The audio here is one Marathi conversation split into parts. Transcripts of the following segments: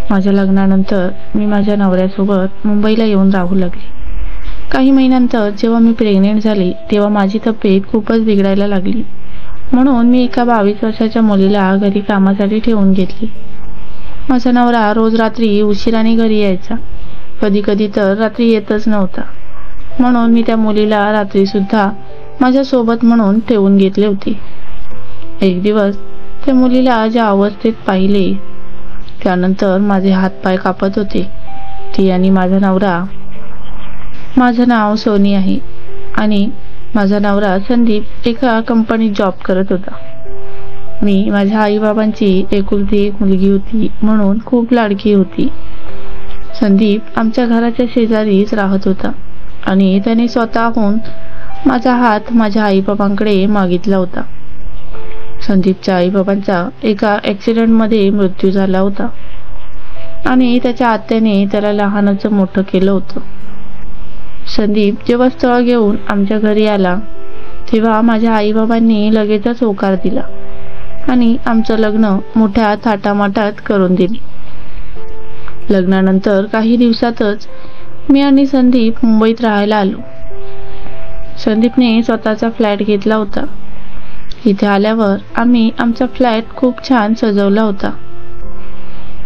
माझ्या लग्नानंतर मी माझ्या नवऱ्यासोबत मुंबईला येऊन राहू लागले. काही महिन्यानंतर जेव्हा मी प्रेग्नेंट झाले तेव्हा माझी तब्येत खूपच बिघडायला लागली. म्हणून मी एका 22 वर्षाच्या मुलीला घरी कामासाठी ठेवून घेतली. माझा नवरा रोज रात्री उशिराने घरी यायचा, कधी कधी तर रात्री येतच नव्हता. म्हणून मी त्या मुलीला रात्री सुद्धा माझ्या सोबत म्हणून ठेवून घेतले होते. एक दिवस त्या मुलीला ज्या अवस्थेत पाहिले त्यानंतर माझे हातपाय कापत होते. ती आणि माझा नवरा. माझं नाव सोनी आहे आणि माझा नवरा संदीप एका कंपनीत जॉब करत होता. मी माझ्या आईबाबांची एकुलती एक मुलगी होती म्हणून खूप लाडकी होती. संदीप आमच्या घराच्या शेजारीच राहत होता आणि त्याने स्वतःहून माझा हात माझ्या आईबाबांकडे मागितला होता. संदीपच्या आईबाबांचा एका ॲक्सिडेंटमध्ये मृत्यू झाला होता आणि त्याच्या आत्याने त्याला लहानाचं मोठं केलं होतं. संदीप जेव्हा स्थळ घेऊन आमच्या घरी आला तेव्हा माझ्या आईबाबांनी लगेचच होकार दिला आणि आमचं लग्न मोठ्या थाटामाटात करून दिले. लग्नानंतर काही दिवसातच मी आणि संदीप मुंबईत राहायला आलो. संदीपने स्वतःचा फ्लॅट घेतला होता. इथे आल्यावर आम्ही आमचा फ्लॅट खूप छान सजवला होता.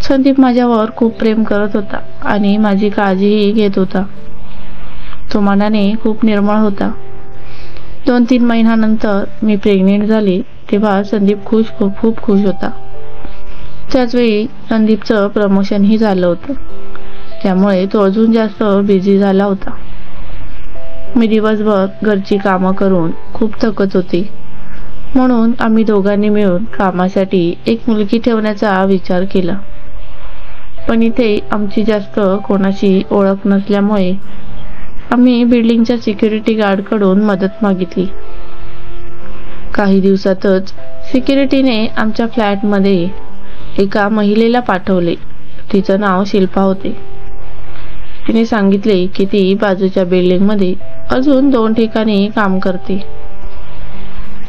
संदीप माझ्यावर खूप प्रेम करत होता आणि माझी काळजीही घेत होता. तो मनाने खूप निर्मळ होता. 2-3 महिन्यानंतर मी प्रेग्नेंट झाले तेव्हा संदीप खूप खुश होता. त्याचवेळी संदीपचं प्रमोशनही झालं होतं, त्यामुळे तो अजून जास्त बिझी झाला होता. मी दिवसभर घरची कामं करून खूप थकत होते. म्हणून आम्ही दोघांनी मिळून कामासाठी एक मुलगी ठेवण्याचा विचार केला. पण इथे आमची जास्त कोणाशी ओळख नसल्यामुळे आम्ही बिल्डिंगच्या सिक्युरिटी गार्डकडून मदत मागितली. काही दिवसातच सिक्युरिटीने आमच्या फ्लॅटमध्ये एका महिलेला पाठवले. तिचं नाव शिल्पा होते. तिने सांगितले की ती बाजूच्या बिल्डिंगमध्ये अजून 2 ठिकाणी काम करते.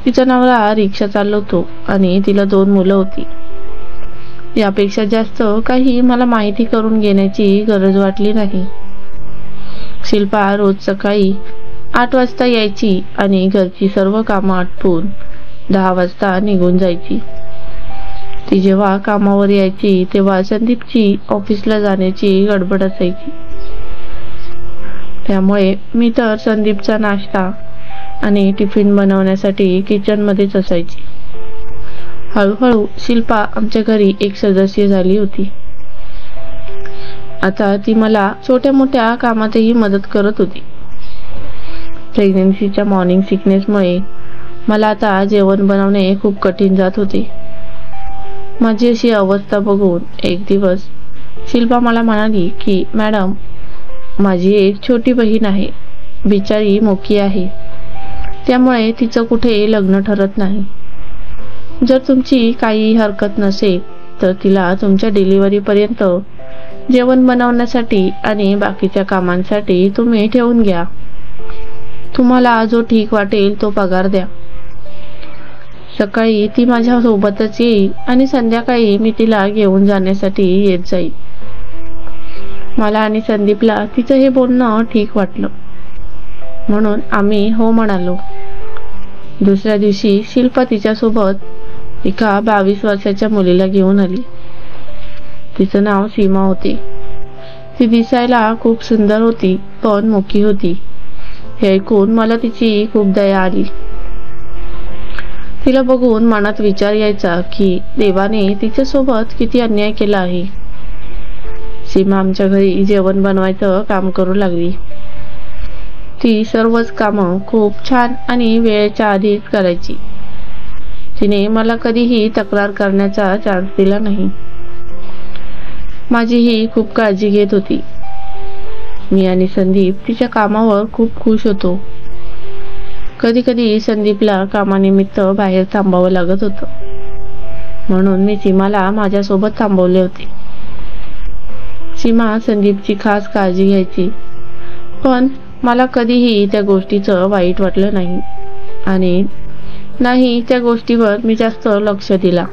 तिचा नवरा रिक्षा चालवतो आणि तिला 2 मुलं होती. यापेक्षा जास्त काही मला माहिती करून घेण्याची गरज वाटली नाही. शिल्पा रोज सकाळी 8 वाजता यायची आणि घरची सर्व कामं आटपून 10 वाजता निघून जायची. ती जेव्हा कामावर यायची तेव्हा संदीपची ऑफिसला जाण्याची गडबड असायची. त्यामुळे मी तर संदीपचा नाश्ता आणि टिफिन बनवण्यासाठी किचनमध्येच असायची. हळूहळू शिल्पा आमच्या घरी एक सदस्य झाली होती. आता ती मला छोट्या मोठ्या कामातही मदत करत होती. प्रेग्नन्सीच्या मॉर्निंग सिकनेसमुळे मला आता जेवण बनवणे खूप कठीण जात होते. माझी अशी अवस्था बघून एक दिवस शिल्पा मला म्हणाली की मॅडम, माझी एक छोटी बहीण आहे, बिचारी मोठी आहे, त्यामुळे तिचं कुठे लग्न ठरत नाही. जर तुमची काही हरकत नसेल तर तिला तुमच्या डिलिव्हरीपर्यंत जेवण बनवण्यासाठी आणि बाकीच्या कामांसाठी तुम्ही ठेवून घ्या. तुम्हाला जो ठीक वाटेल तो पगार द्या. सकाळी ती माझ्या सोबतच येईल आणि संध्याकाळी मी तिला घेऊन जाण्यासाठी येत जाईल. मला आणि संदीपला तिचं हे बोलणं ठीक वाटलं, म्हणून आम्ही हो म्हणालो. दुसऱ्या दिवशी शिल्पा तिच्यासोबत एका 22 वर्षाच्या मुलीला घेऊन आली. तिचं नाव सीमा होते. ती दिसायला खूप सुंदर होती, पण मोठी होती. हे ऐकून मला तिची खूप दया आली. तिला बघून मनात विचार यायचा की देवाने तिच्यासोबत किती अन्याय केला आहे. सीमा आमच्या घरी जेवण बनवायचं काम करू लागली. ती सर्वच कामं खूप छान आणि वेळेच्या आधीच करायची. तिने मला कधीही तक्रार करण्याचा चान्स दिला नाही. माझीही खूप काळजी घेत होती. मी आणि संदीप तिच्या कामावर खूप खुश होतो. कधी कधी संदीपला कामानिमित्त बाहेर थांबावं लागत होतं, म्हणून मी सीमाला माझ्यासोबत थांबवले होते. सीमा संदीपची खास काळजी घ्यायची, पण मला कधीही त्या गोष्टीचं वाईट वाटलं नाही आणि नाही त्या गोष्टीवर मी जास्त लक्ष दिला.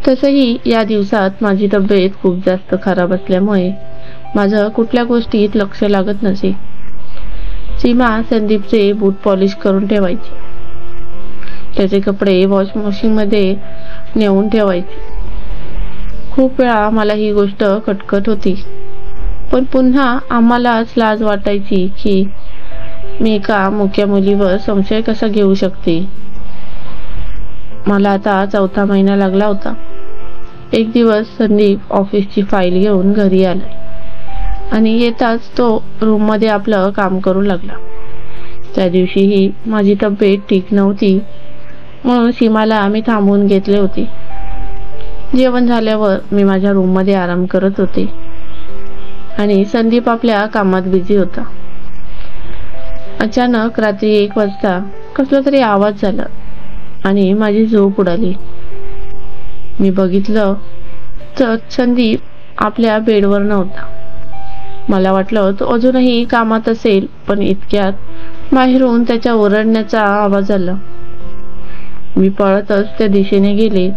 तसंही या दिवसात माझी तब्येत खूप जास्त खराब असल्यामुळे माझं कुठल्या गोष्टीत लक्ष लागत नसे. सीमा संदीपचे बूट पॉलिश करून ठेवायची, त्याचे कपडे वॉशिंग मशीनमध्ये नेऊन ठेवायचे. खूप वेळा मला ही गोष्ट खटकत होती, पण पुन्हा आम्हालाच लाज वाटायची की मी एका मुक्या मुलीवर संशय कसा घेऊ शकते. मला आता 4था महिना लागला होता. एक दिवस संदीप ऑफिसची फाईल घेऊन घरी आला आणि येताच तो रूममध्ये आपलं काम करू लागला. त्या दिवशीही माझी तब्येत ठीक नव्हती, म्हणून सीमाला मी थांबवून घेतले होते. जेवण झाल्यावर मी माझ्या रूममध्ये आराम करत होते आणि संदीप आपल्या कामात बिझी होता. अचानक रात्री 1 वाजता कसला तरी आवाज झाला आणि माझी झोप उडाली. मी बघितलं तर संदीप आपल्या बेडवर नव्हता. मला वाटलं तो अजूनही कामात असेल, पण इतक्यात बाहेरून त्याच्या ओरडण्याचा आवाज आला. मी पळतच त्या दिशेने गेले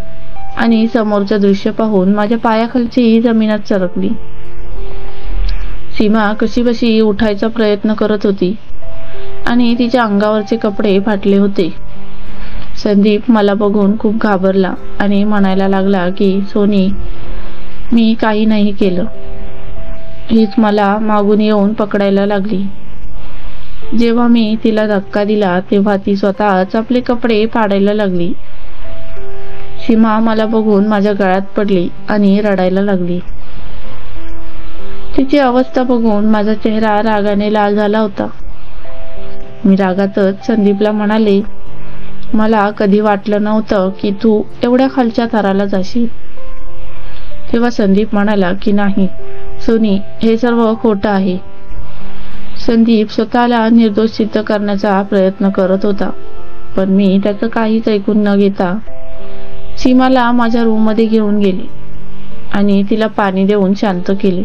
आणि समोरचं दृश्य पाहून माझ्या पायाखालची जमिनात सरकली. सीमा कशीबशी उठायचा प्रयत्न करत होती आणि तिच्या अंगावरचे कपडे फाटले होते. संदीप मला बघून खूप घाबरला आणि म्हणायला लागला की सोनी, मी काही नाही केलं. हीच मला मागून येऊन पकडायला लागली. जेव्हा मी तिला धक्का दिला तेव्हा ती स्वतःच आपले कपडे फाडायला लागली. सीमा मला बघून माझ्या गळ्यात पडली आणि रडायला लागली. तिची अवस्था बघून माझा चेहरा रागाने लाल झाला होता. मी रागातच संदीपला म्हणाले, मला कधी वाटलं नव्हतं की तू एवढ्या खालच्या थराला जाशील. तेव्हा संदीप म्हणाला की नाही सोनी, हे सर्व खोटं आहे. संदीप स्वतःला निर्दोष सिद्ध करण्याचा प्रयत्न करत होता, पण मी त्याचं काहीच ऐकून न घेता सीमाला माझ्या रूममध्ये घेऊन गेले आणि तिला पाणी देऊन शांत केले.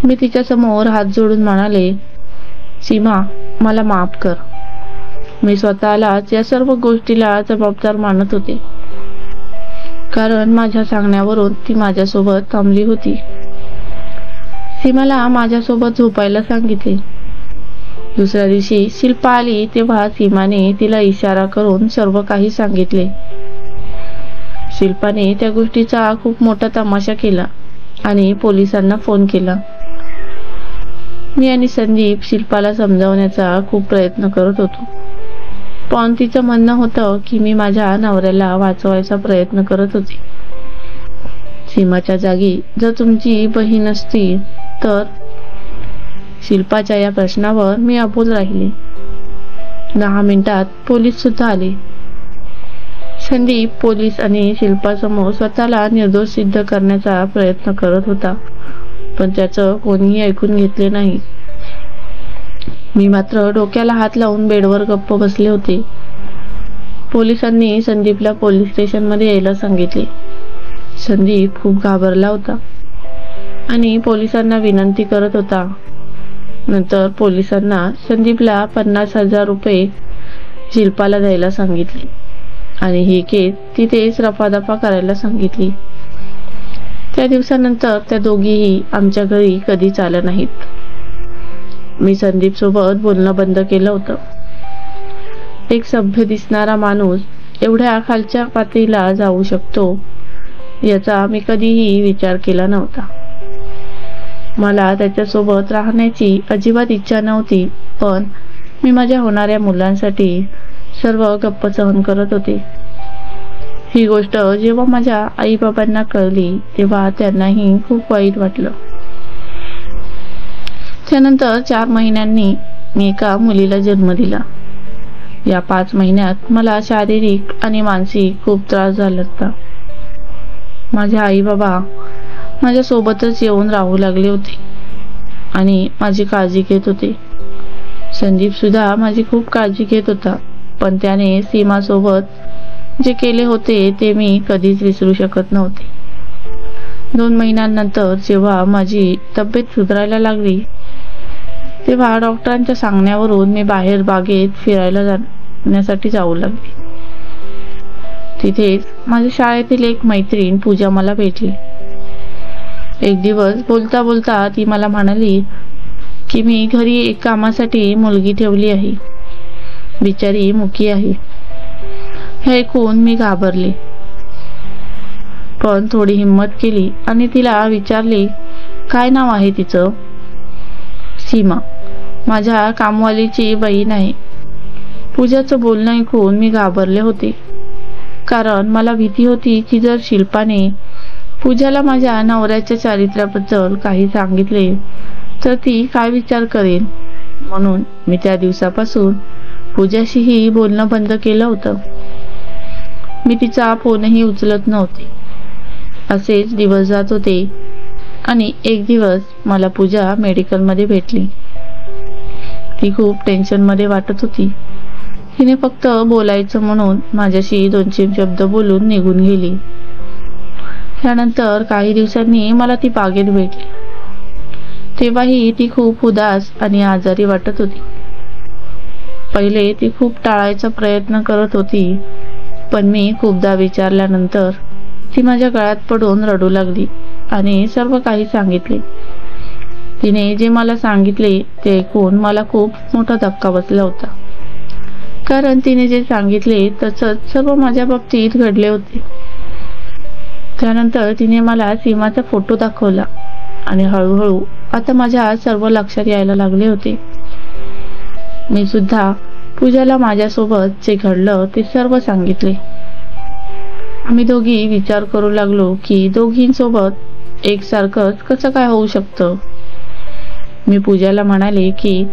मी तिच्या समोर हात जोडून म्हणाले, सीमा, मला माफ कर. मी स्वतःलाच या सर्व गोष्टीला जबाबदार मानत होते, कारण माझ्या सांगण्यावरून ती माझ्यासोबत थांबली होती. सीमाला माझ्यासोबत झोपायला सांगितले. दुसऱ्या दिवशी शिल्पा आली तेव्हा सीमाने तिला इशारा करून सर्व काही सांगितले. शिल्पाने त्या गोष्टीचा खूप मोठा तमाशा केला आणि पोलिसांना फोन केला. मी आणि संदीप शिल्पाला समजावण्याचा खूप प्रयत्न करत होतो, पण तिचं म्हणणं होतं की मी माझ्या नवऱ्याला वाचवायचा प्रयत्न करत होते. सीमाच्या जागी जर तुमची बहीण असती तर? शिल्पाच्या या प्रश्नावर मी अबोल राहिले. 10 मिनिटात पोलीस सुद्धा आले. संदीप पोलीस आणि शिल्पासमोर स्वतःला निर्दोष सिद्ध करण्याचा प्रयत्न करत होता, पण त्याचं कोणीही ऐकून घेतले नाही. मी मात्र डोक्याला हात लावून बेडवर गप्प बसले होते. पोलिसांनी संदीपला पोलीस स्टेशनमध्ये यायला सांगितले. संदीप खूप घाबरला होता आणि पोलिसांना विनंती करत होता. नंतर पोलिसांना संदीपला 50,000 रुपये शिल्पाला द्यायला सांगितले आणि ही केस तिथेच रफादफा करायला सांगितली. त्या दिवसानंतर त्या दोघीही आमच्या घरी कधीच आल्या नाहीत. मी संदीप सोबत बोलणं बंद केलं होतं. एक सभ्य दिसणारा माणूस एवढ्या खालच्या पातळीला जाऊ शकतो याचा मी कधीही विचार केला नव्हता. मला त्याच्यासोबत राहण्याची अजिबात इच्छा नव्हती, पण मी माझ्या होणाऱ्या मुलांसाठी सर्व गप्प सहन करत होते. ही गोष्ट जेव्हा माझ्या आई-बाबांना कळली तेव्हा त्यांनाही खूप वाईट वाटलं. त्यानंतर 4 महिन्यांनी मी एका मुलीला जन्म दिला. या 5 महिन्यात मला शारीरिक आणि मानसिक खूप त्रास झाला होता. माझे आई-बाबा माझ्या सोबतच येऊन राहू लागले होते आणि माझी काळजी घेत होते. संदीप सुद्धा माझी खूप काळजी घेत होता, पण त्याने सीमासोबत जे केले होते ते मी कधीच विसरू शकत नव्हते. 2 महिन्यांनंतर जेव्हा माझी तब्येत सुधारायला लागली तेव्हा डॉक्टरांच्या सांगण्यावरून मी बाहेर बागेत फिरायला जाण्यासाठी जाऊ लागले. तिथेच माझ्या शाळेतील एक मैत्रीण पूजा मला भेटली. एक दिवस बोलता बोलता ती मला म्हणाली की मी घरी एक कामासाठी मुलगी ठेवली आहे, बिचारी मुकी आहे. हे ऐकून मी घाबरले, पण थोडी हिंमत केली आणि तिला विचारले काय नाव आहे तिचं. सीमा, माझ्या कामवालीची बहीण आहे. पूजाचं बोलणं ऐकून मी घाबरले होते, कारण मला भीती होती की जर शिल्पाने पूजाला माझ्या नवऱ्याच्या चारित्र्याबद्दल काही सांगितले तर ती काय विचार करेल. म्हणून मी त्या दिवसापासून पूजाशीही बोलणं बंद केलं होतं. मी तिचा फोनही उचलत नव्हते. असेच दिवस जात होते आणि एक दिवस मला पूजा मेडिकलमध्ये भेटली. ती खूप टेन्शनमध्ये वाटत होती. तिने फक्त बोलायचं म्हणून माझ्याशी 2-3 शब्द बोलून निघून गेली. त्यानंतर काही दिवसांनी मला ती बागेत भेटली. तेव्हाही ती खूप उदास आणि आजारी वाटत होती. पहिले ती खूप टाळायचा प्रयत्न करत होती, पण मी खूपदा विचारल्यानंतर ती माझ्या गळ्यात पडून रडू लागली आणि सर्व काही सांगितले. तिने जे मला सांगितले ते ऐकून मला खूप मोठा धक्का बसला होता, कारण तिने जे सांगितले तसंच सर्व माझ्या बाबतीत घडले होते. त्यानंतर तिने मला सीमाचा फोटो दाखवला आणि हळूहळू आता माझ्या सर्व लक्षात यायला लागले होते. मी सुद्धा पूजाला माझ्यासोबत जे घडलं ते सर्व सांगितले. आम्ही दोघी विचार करू लागलो की दोघींसोबत एकसारखंच कसं काय होऊ शकतं. मी पूजाला म्हणाले की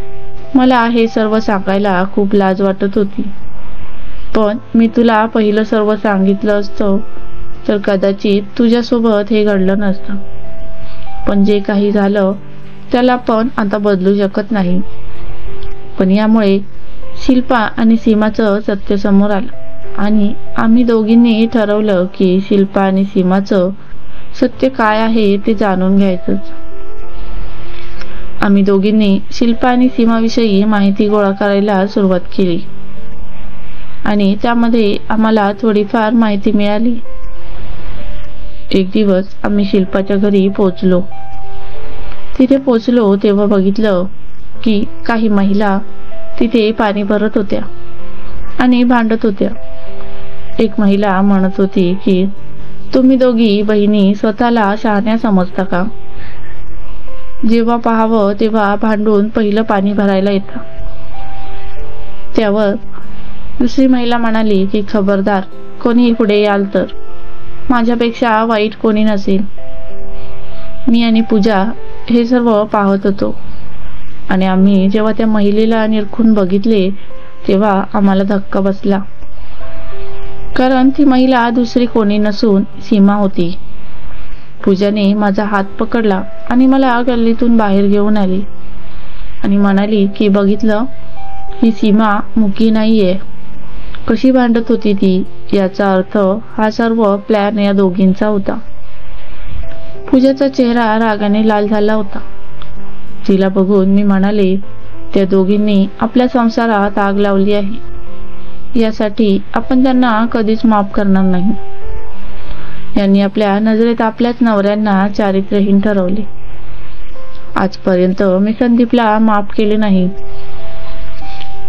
मला हे सर्व सांगायला खूप लाज वाटत होती, पण मी तुला पहिलं सर्व सांगितलं असतं तर कदाचित तुझ्यासोबत हे घडलं नसतं. पण जे काही झालं त्याला पण आता बदलू शकत नाही. पण यामुळे शिल्पा आणि सीमाचं सत्य समोर आलं आणि आम्ही दोघींनी ठरवलं की शिल्पा आणि सीमाचं सत्य काय आहे ते जाणून घ्यायचंच. आम्ही दोघींनी शिल्पा आणि सीमाविषयी माहिती गोळा करायला सुरुवात केली आणि त्यामध्ये आम्हाला थोडीफार माहिती मिळाली. एक दिवस आम्ही शिल्पाच्या घरी पोहोचलो. तिथे पोहोचलो तेव्हा बघितलं की काही महिला तिथे पाणी भरत होत्या आणि भांडत होत्या. एक महिला म्हणत होती की तुम्ही दोघी बहिणी स्वतःला शहाण्या समजता का? जेव्हा पाहावं तेव्हा भांडून पहिलं पाणी भरायला येतं. त्यावर दुसरी महिला म्हणाली की खबरदार, कोणी पुढे याल तर माझ्यापेक्षा वाईट कोणी नसेल. मी आणि पूजा हे सर्व पाहत होतो आणि आम्ही जेव्हा त्या महिलेला निरखून बघितले तेव्हा आम्हाला धक्का बसला, कारण ती महिला दुसरी कोणी नसून सीमा होती. पूजाने माझा हात पकडला आणि मला गल्लीतून बाहेर घेऊन आली आणि म्हणाली की बघितलं, ही सीमा मुकी नाहीये. कशी भांडत होती ती, याचा अर्थ हा सर्व प्लॅन या दोघींचा होता. पूजाचा चेहरा रागाने लाल झाला होता. तिला बघून मी म्हणाले, त्या दोघींनी आपल्या संसारात आग लावली आहे, यासाठी आपण त्यांना कधीच माफ करणार नाही. यांनी आपल्या नजरेत आपल्याच नवऱ्यांना चारित्र्यहीन ठरवले. आजपर्यंत मी संदीपला माफ केले नाही.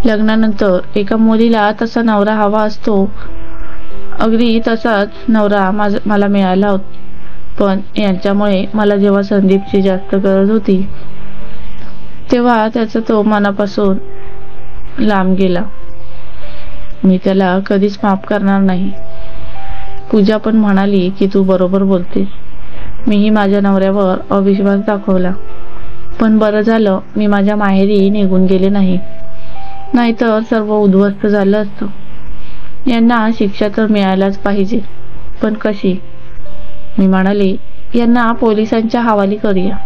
लग्नानंतर एका मुलीला तसा नवरा हवा असतो, अगदी तसाच नवरा मला मिळाला होता. पण यांच्यामुळे मला जेव्हा संदीपची जास्त गरज होती तेव्हा त्याचा तो मनापासून लांब गेला. मी त्याला कधीच माफ करणार नाही. पूजा पण म्हणाली की तू बरोबर बोलतेस. मीही माझ्या नवऱ्यावर अविश्वास दाखवला, पण बरं झालं मी माझ्या माहेरी निघून गेले नाही, नाहीतर सर्व उद्ध्वस्त झालं असतं. यांना शिक्षा तर मिळायलाच पाहिजे, पण कशी? मी म्हणाले, यांना पोलिसांच्या हवाली करूया.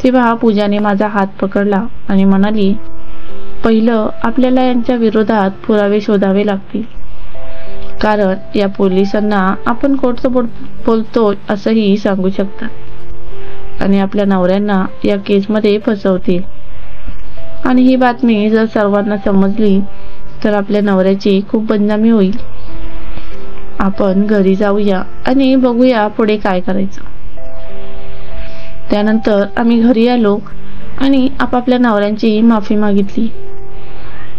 तेव्हा पूजाने माझा हात पकडला आणि म्हणाली, पहिलं आपल्याला यांच्या विरोधात पुरावे शोधावे लागतील, कारण या पोलिसांना आपण खोटं बोलतोय असंही सांगू शकतात आणि आपल्या नवऱ्यांना या केसमध्ये फसवतील. आणि ही बातमी जर सर्वांना समजली तर आपल्या नवऱ्याची खूप बदनामी होईल. आपण घरी जाऊया आणि बघूया पुढे काय करायचं. त्यानंतर आम्ही घरी आलो आणि आपापल्या नवऱ्यांची माफी मागितली.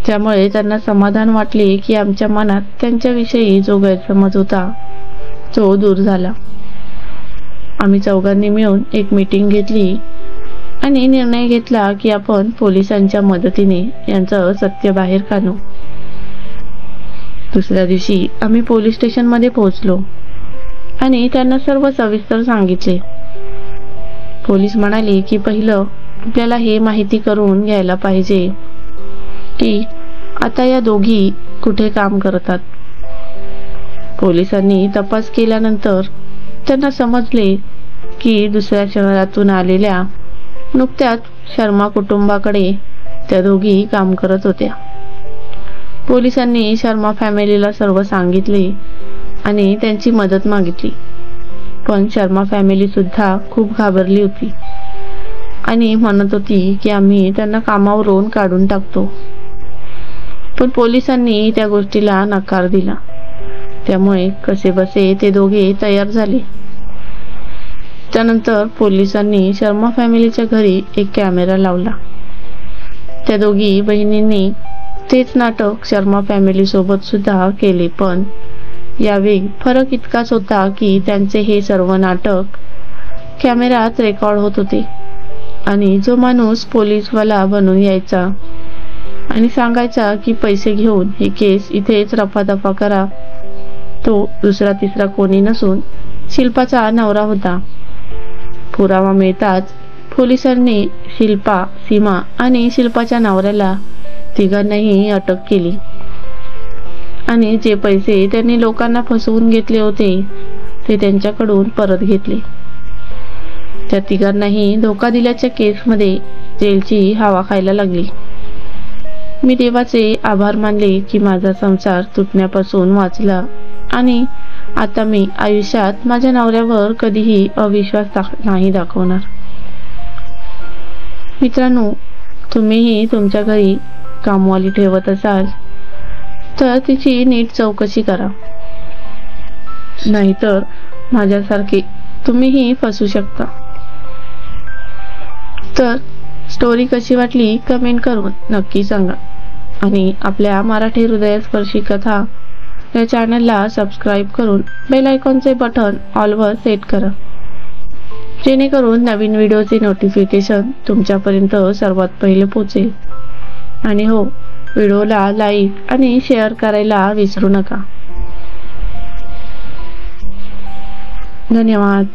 त्यामुळे त्यांना समाधान वाटले की आमच्या मनात त्यांच्याविषयी जो गैरसमज होता तो दूर झाला. आम्ही चौघांनी मिळून एक मीटिंग घेतली आणि निर्णय घेतला की आपण पोलिसांच्या मदतीने यांचं सत्य बाहेर काढू. दुसऱ्या दिवशी आम्ही पोलीस स्टेशन मध्ये पोहोचलो आणि त्यांना सर्व सविस्तर सांगितले. पोलीस म्हणाले की पहिलं आपल्याला हे माहिती करून घ्यायला पाहिजे की आता या दोघी कुठे काम करतात. पोलिसांनी तपास केल्यानंतर त्यांना समजले की दुसऱ्या शहरातून आलेल्या नुकत्याच शर्मा कुटुंबाकडे त्या दोघी काम करत होत्या. पोलिसांनी शर्मा फॅमिलीला सर्व सांगितले आणि त्यांची मदत मागितली. पण शर्मा फॅमिली सुद्धा खूप घाबरली होती आणि म्हणत होती की आम्ही त्यांना कामावरून काढून टाकतो. पण पोलिसांनी त्या गोष्टीला नकार दिला. त्यामुळे कसेबसे ते दोघे तयार झाले. त्यानंतर पोलिसांनी शर्मा फॅमिलीच्या घरी एक कॅमेरा लावला. त्या दोघी बहिणींनी तेच नाटक शर्मा फॅमिली सोबत सुद्धा केले. पण यावेळी फरक इतकाच होता की त्यांचे हे सर्व नाटक कॅमेऱ्यात रेकॉर्ड होत होते आणि जो माणूस पोलीसवाला बनून यायचा आणि सांगायचा की पैसे घेऊन ही केस इथेच रफादफा करा, तो दुसरा तिसरा कोणी नसून शिल्पाचा नवरा होता. पुरावा मिळताच पोलिसांनी शिल्पा, सीमा आणि शिल्पाच्या नवऱ्याला तिघांनाही अटक केली आणि जे पैसे त्यांनी लोकांना फसवून घेतले होते ते त्यांच्याकडून परत घेतले. त्या तिघांनाही धोका दिल्याच्या केसमध्ये जेलची हवा खायला लागली. मी देवाचे आभार मानले की माझा संसार तुटण्यापासून वाचला आणि आता मी आयुष्यात माझ्या नवऱ्यावर कधीही अविश्वास नाही दाखवणार. मित्रांनो, तुम्हीही तुमच्या घरी कामवाली ठेवत असाल तर तिची नीट चौकशी करा, नाहीतर माझ्यासारखे तुम्हीही फसू शकता. तर स्टोरी कशी वाटली कमेंट करून नक्की सांगा आणि आपल्या मराठी हृदयस्पर्शी कथा या चॅनलला सबस्क्राईब करून बेल आयकॉनचे बटन ऑलवर सेट करा, जेणेकरून नवीन व्हिडिओचे नोटिफिकेशन तुमच्यापर्यंत सर्वात पहिले पोहोचेल. आणि हो, व्हिडिओला लाईक आणि शेअर करायला विसरू नका. धन्यवाद.